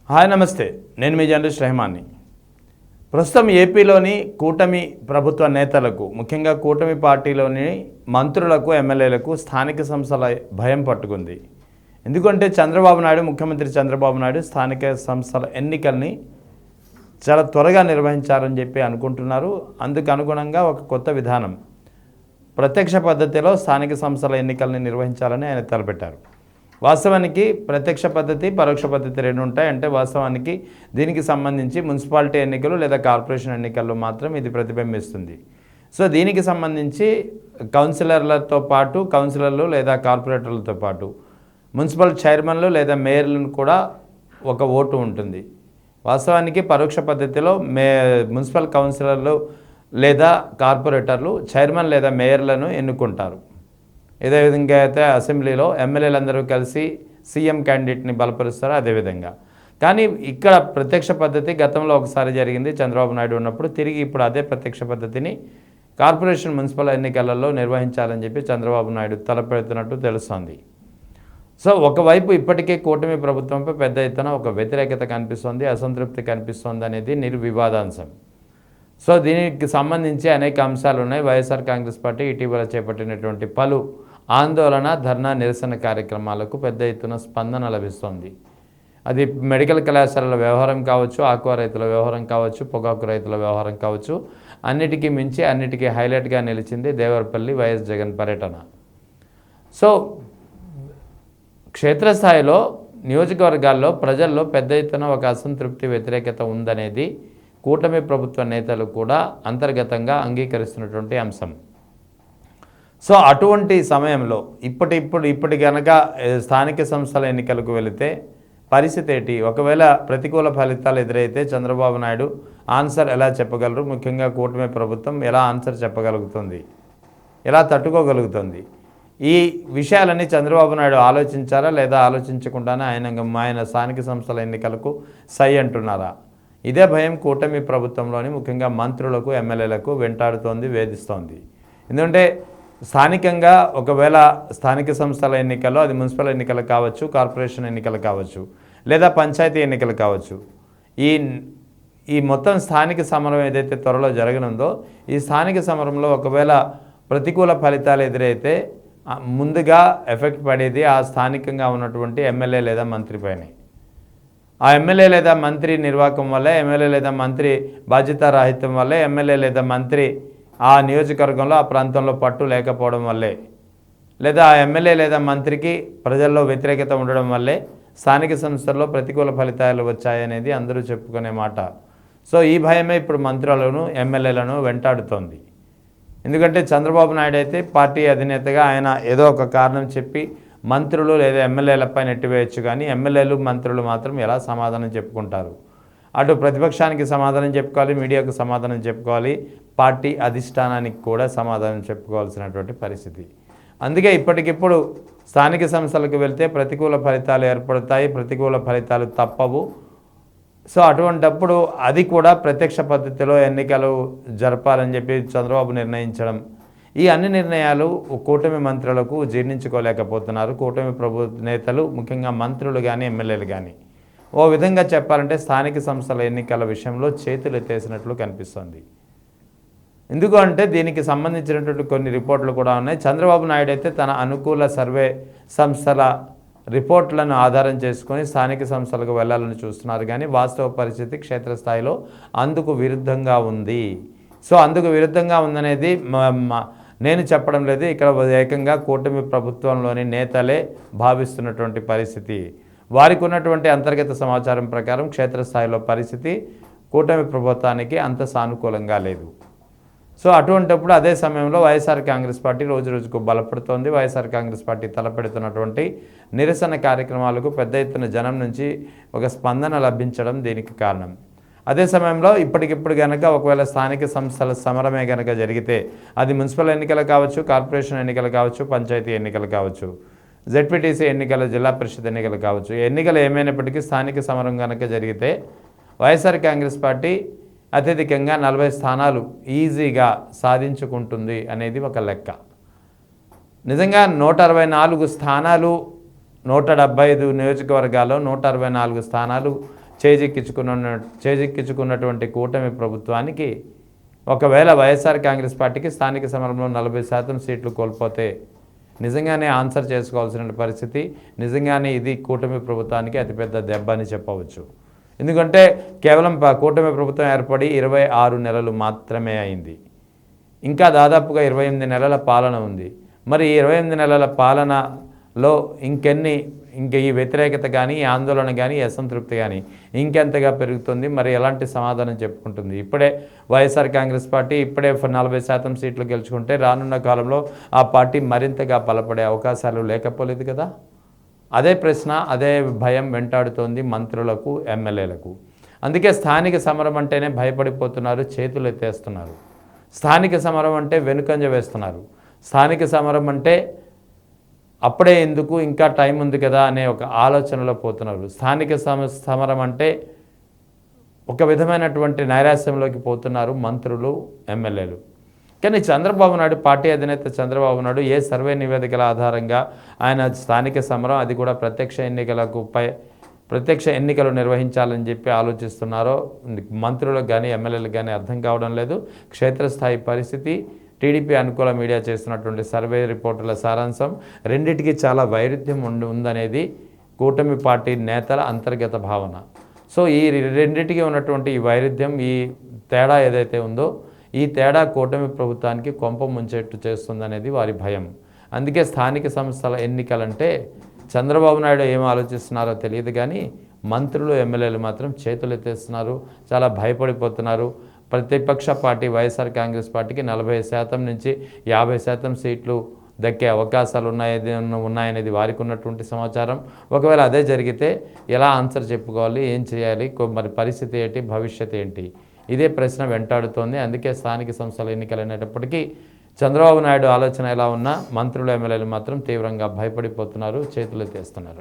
Hi నమస్తే, నేను మీ journalist రెహమాన్ని. ప్రస్తుతం ఏపీలోని కూటమి ప్రభుత్వ నేతలకు, ముఖ్యంగా కూటమి పార్టీలోని మంత్రులకు, ఎమ్మెల్యేలకు స్థానిక సంస్థల భయం పట్టుకుంది. ఎందుకంటే ముఖ్యమంత్రి చంద్రబాబు నాయుడు స్థానిక సంస్థల ఎన్నికల్ని చాలా త్వరగా నిర్వహించాలని చెప్పి అనుకుంటున్నారు. అందుకు అనుగుణంగా ఒక కొత్త విధానం, ప్రత్యక్ష పద్ధతిలో స్థానిక సంస్థల ఎన్నికల్ని నిర్వహించాలని ఆయన తలపెట్టారు. వాస్తవానికి ప్రత్యక్ష పద్ధతి, పరోక్ష పద్ధతి రెండు ఉంటాయి. అంటే వాస్తవానికి దీనికి సంబంధించి మున్సిపాలిటీ ఎన్నికలు లేదా కార్పొరేషన్ ఎన్నికల్లో మాత్రం ఇది ప్రతిబింబిస్తుంది. సో దీనికి సంబంధించి కౌన్సిలర్లతో పాటు, కౌన్సిలర్లు లేదా కార్పొరేటర్లతో పాటు మున్సిపల్ చైర్మన్లు లేదా మేయర్లను కూడా ఒక ఓటు ఉంటుంది. వాస్తవానికి పరోక్ష పద్ధతిలో మున్సిపల్ కౌన్సిలర్లు లేదా కార్పొరేటర్లు చైర్మన్ లేదా మేయర్లను ఎన్నుకుంటారు. ఏదే విధంగా అయితే అసెంబ్లీలో ఎమ్మెల్యేలందరూ కలిసి సీఎం క్యాండిడేట్ని బలపరుస్తారో అదేవిధంగా. కానీ ఇక్కడ ప్రత్యక్ష పద్ధతి గతంలో ఒకసారి జరిగింది చంద్రబాబు నాయుడు ఉన్నప్పుడు. తిరిగి ఇప్పుడు అదే ప్రత్యక్ష పద్ధతిని కార్పొరేషన్ మున్సిపల్ ఎన్నికలలో నిర్వహించాలని చెప్పి చంద్రబాబు నాయుడు తలపెడుతున్నట్టు తెలుస్తోంది. సో ఒకవైపు ఇప్పటికే కూటమి ప్రభుత్వంపై పెద్ద ఎత్తున ఒక వ్యతిరేకత కనిపిస్తోంది, అసంతృప్తి కనిపిస్తోంది అనేది నిర్వివాదాంశం. సో దీనికి సంబంధించి అనేక అంశాలు ఉన్నాయి. వైఎస్ఆర్ కాంగ్రెస్ పార్టీ ఇటీవల చేపట్టినటువంటి పలు ఆందోళన, ధర్నా, నిరసన కార్యక్రమాలకు పెద్ద ఎత్తున స్పందన లభిస్తోంది. అది మెడికల్ కళాశాలల వ్యవహారం కావచ్చు, ఆక్వా రైతుల వ్యవహారం కావచ్చు, పొగాకు రైతుల వ్యవహారం కావచ్చు, అన్నిటికీ మించి అన్నిటికీ హైలైట్గా నిలిచింది దేవరపల్లి వైఎస్ జగన్ పర్యటన. సో క్షేత్రస్థాయిలో నియోజకవర్గాల్లో ప్రజల్లో పెద్ద ఎత్తున ఒక అసంతృప్తి, వ్యతిరేకత ఉందనేది కూటమి ప్రభుత్వ నేతలు కూడా అంతర్గతంగా అంగీకరిస్తున్నటువంటి అంశం. సో అటువంటి సమయంలో ఇప్పటి కనుక స్థానిక సంస్థల ఎన్నికలకు వెళితే పరిస్థితి ఏంటి? ఒకవేళ ప్రతికూల ఫలితాలు ఎదురైతే చంద్రబాబు నాయుడు ఆన్సర్ ఎలా చెప్పగలరు? ముఖ్యంగా కూటమి ప్రభుత్వం ఎలా ఆన్సర్ చెప్పగలుగుతుంది, ఎలా తట్టుకోగలుగుతుంది? ఈ విషయాలన్నీ చంద్రబాబు నాయుడు ఆలోచించారా లేదా ఆలోచించకుండానే ఆయన స్థానిక సంస్థల ఎన్నికలకు సై అంటున్నారా? ఇదే భయం కూటమి ప్రభుత్వంలోని ముఖ్యంగా మంత్రులకు, ఎమ్మెల్యేలకు వెంటాడుతోంది, వేధిస్తోంది. ఎందుకంటే స్థానికంగా ఒకవేళ స్థానిక సంస్థల ఎన్నికల్లో, అది మున్సిపల్ ఎన్నికలు కావచ్చు, కార్పొరేషన్ ఎన్నికలు కావచ్చు, లేదా పంచాయతీ ఎన్నికలు కావచ్చు, ఈ మొత్తం స్థానిక సమరం ఏదైతే త్వరలో జరగనుందో, ఈ స్థానిక సమరంలో ఒకవేళ ప్రతికూల ఫలితాలు ఎదురైతే ముందుగా ఎఫెక్ట్ పడేది ఆ స్థానికంగా ఉన్నటువంటి ఎమ్మెల్యే లేదా మంత్రిపైనే. ఆ ఎమ్మెల్యే లేదా మంత్రి నిర్వాహకం వల్లే, ఎమ్మెల్యే లేదా మంత్రి బాధ్యతారాహిత్యం వల్లే, ఎమ్మెల్యే లేదా మంత్రి ఆ నియోజకవర్గంలో, ఆ ప్రాంతంలో పట్టు లేకపోవడం వల్లే, లేదా ఆ ఎమ్మెల్యే లేదా మంత్రికి ప్రజల్లో వ్యతిరేకత ఉండడం వల్లే స్థానిక సంస్థల్లో ప్రతికూల ఫలితాలు వచ్చాయనేది అందరూ చెప్పుకునే మాట. సో ఈ భయమే ఇప్పుడు మంత్రులను, ఎమ్మెల్యేలను వెంటాడుతోంది. ఎందుకంటే చంద్రబాబు నాయుడు అయితే పార్టీ అధినేతగా ఆయన ఏదో ఒక కారణం చెప్పి మంత్రులు లేదా ఎమ్మెల్యేలపై నెట్టివేయచ్చు, కానీ ఎమ్మెల్యేలు, మంత్రులు మాత్రం ఎలా సమాధానం చెప్పుకుంటారు? అటు ప్రతిపక్షానికి సమాధానం చెప్పుకోవాలి, మీడియాకు సమాధానం చెప్పుకోవాలి, పార్టీ అధిష్టానానికి కూడా సమాధానం చెప్పుకోవాల్సినటువంటి పరిస్థితి. అందుకే ఇప్పటికిప్పుడు స్థానిక సంస్థలకు వెళ్తే ప్రతికూల ఫలితాలు ఏర్పడతాయి, ప్రతికూల ఫలితాలు తప్పవు. సో అటువంటప్పుడు అది కూడా ప్రత్యక్ష పద్ధతిలో ఎన్నికలు జరపాలని చెప్పి చంద్రబాబు నిర్ణయించడం, ఈ అన్ని నిర్ణయాలు కూటమి మంత్రులకు జీర్ణించుకోలేకపోతున్నారు. కూటమి నేతలు, ముఖ్యంగా మంత్రులు కానీ, ఎమ్మెల్యేలు కానీ ఓ విధంగా చెప్పాలంటే స్థానిక సంస్థల ఎన్నికల విషయంలో చేతులు ఎత్తేసినట్లు కనిపిస్తోంది. ఎందుకు అంటే దీనికి సంబంధించినటువంటి కొన్ని రిపోర్ట్లు కూడా ఉన్నాయి. చంద్రబాబు నాయుడు అయితే తన అనుకూల సర్వే సంస్థల రిపోర్ట్లను ఆధారం చేసుకొని స్థానిక సంస్థలకు వెళ్లాలని చూస్తున్నారు, కానీ వాస్తవ పరిస్థితి క్షేత్రస్థాయిలో అందుకు విరుద్ధంగా ఉంది. సో అందుకు విరుద్ధంగా ఉందనేది నేను చెప్పడం లేదు, ఇక్కడ ఏకంగా కూటమి ప్రభుత్వంలోని నేతలే భావిస్తున్నటువంటి పరిస్థితి. వారికి ఉన్నటువంటి అంతర్గత సమాచారం ప్రకారం క్షేత్రస్థాయిలో పరిస్థితి కూటమి ప్రభుత్వానికి అంత సానుకూలంగా లేదు. సో అటువంటిప్పుడు అదే సమయంలో వైఎస్ఆర్ కాంగ్రెస్ పార్టీ రోజు రోజుకు బలపడుతోంది. వైఎస్ఆర్ కాంగ్రెస్ పార్టీ తలపెడుతున్నటువంటి నిరసన కార్యక్రమాలకు పెద్ద ఎత్తున జనం నుంచి ఒక స్పందన లభించడం దీనికి కారణం. అదే సమయంలో ఇప్పటికిప్పుడు కనుక ఒకవేళ స్థానిక సంస్థల సమరమే కనుక జరిగితే, అది మున్సిపల్ ఎన్నికలు కావచ్చు, కార్పొరేషన్ ఎన్నికలు కావచ్చు, పంచాయతీ ఎన్నికలు కావచ్చు, జెడ్పీటీసీ ఎన్నికలు, జిల్లా పరిషత్ ఎన్నికలు కావచ్చు, ఎన్నికలు ఏమైనప్పటికీ స్థానిక సమరం కనుక జరిగితే వైఎస్ఆర్ కాంగ్రెస్ పార్టీ అత్యధికంగా 40 స్థానాలు ఈజీగా సాధించుకుంటుంది అనేది ఒక లెక్క. నిజంగా 164 స్థానాలు 175 నియోజకవర్గాల్లో 164 స్థానాలు చేజిక్కించుకున్నటువంటి కూటమి ప్రభుత్వానికి ఒకవేళ వైఎస్ఆర్ కాంగ్రెస్ పార్టీకి స్థానిక సమరంలో 40% సీట్లు కోల్పోతే నిజంగానే ఆన్సర్ చేసుకోవాల్సిన పరిస్థితి. నిజంగానే ఇది కూటమి ప్రభుత్వానికి అతిపెద్ద దెబ్బ అని చెప్పవచ్చు. ఎందుకంటే కేవలం కూటమి ప్రభుత్వం ఏర్పడి 26 నెలలు మాత్రమే అయింది. ఇంకా దాదాపుగా 28 నెలల పాలన ఉంది. మరి ఈ 28 నెలల పాలనలో ఇంక ఈ వ్యతిరేకత కానీ, ఈ ఆందోళన కానీ, ఈ అసంతృప్తి కానీ ఇంకెంతగా పెరుగుతుంది? మరి ఎలాంటి సమాధానం చెప్పుకుంటుంది? ఇప్పుడే వైఎస్ఆర్ కాంగ్రెస్ పార్టీ 40% సీట్లు గెలుచుకుంటే రానున్న కాలంలో ఆ పార్టీ మరింతగా బలపడే అవకాశాలు లేకపోలేదు కదా. అదే ప్రశ్న, అదే భయం వెంటాడుతోంది మంత్రులకు, ఎమ్మెల్యేలకు. అందుకే స్థానిక సమరం అంటేనే భయపడిపోతున్నారు, చేతులు ఎత్తేస్తున్నారు. స్థానిక సమరం అంటే వెనుకంజ వేస్తున్నారు. స్థానిక సమరం అంటే అప్పుడే ఎందుకు, ఇంకా టైం ఉంది కదా అనే ఒక ఆలోచనలో పోతున్నారు. స్థానిక సమరం అంటే ఒక విధమైనటువంటి నైరాశ్యంలోకి పోతున్నారు మంత్రులు, ఎమ్మెల్యేలు. కానీ చంద్రబాబు నాయుడు, పార్టీ అధినేత చంద్రబాబు నాయుడు ఏ సర్వే నివేదికల ఆధారంగా ఆయన స్థానిక సమరం, అది కూడా ప్రత్యక్ష ఎన్నికలు నిర్వహించాలని చెప్పి ఆలోచిస్తున్నారో మంత్రులకు కానీ, ఎమ్మెల్యేలకు కానీ అర్థం కావడం లేదు. క్షేత్రస్థాయి పరిస్థితి, టీడీపీ అనుకూల మీడియా చేస్తున్నటువంటి సర్వే రిపోర్టుల సారాంశం రెండింటికి చాలా వైరుధ్యం ఉందనేది కూటమి పార్టీ నేతల అంతర్గత భావన. సో ఈ రెండింటికి ఉన్నటువంటి ఈ వైరుధ్యం, ఈ తేడా ఏదైతే ఉందో, ఈ తేడా కూటమి ప్రభుత్వానికి కొంప ముంచేట్టు చేస్తుందనేది వారి భయం. అందుకే స్థానిక సంస్థల ఎన్నికలంటే చంద్రబాబు నాయుడు ఏం ఆలోచిస్తున్నారో తెలియదు కానీ మంత్రులు, ఎమ్మెల్యేలు మాత్రం చేతులు ఎత్తేస్తున్నారు, చాలా భయపడిపోతున్నారు. ప్రతిపక్ష పార్టీ వైఎస్ఆర్ కాంగ్రెస్ పార్టీకి 40% నుంచి 50% సీట్లు దక్కే అవకాశాలు ఉన్నాయనేది వారికి ఉన్నటువంటి సమాచారం. ఒకవేళ అదే జరిగితే ఎలా ఆన్సర్ చెప్పుకోవాలి, ఏం చేయాలి, మరి పరిస్థితి ఏంటి, భవిష్యత్ ఏంటి, ఇదే ప్రశ్న వెంటాడుతోంది. అందుకే స్థానిక సంస్థల ఎన్నికలు అనేటప్పటికీ చంద్రబాబు నాయుడు ఆలోచన ఎలా ఉన్నా మంత్రులు, ఎమ్మెల్యేలు మాత్రం తీవ్రంగా భయపడిపోతున్నారు, చేతులు ఎత్తేస్తున్నారు.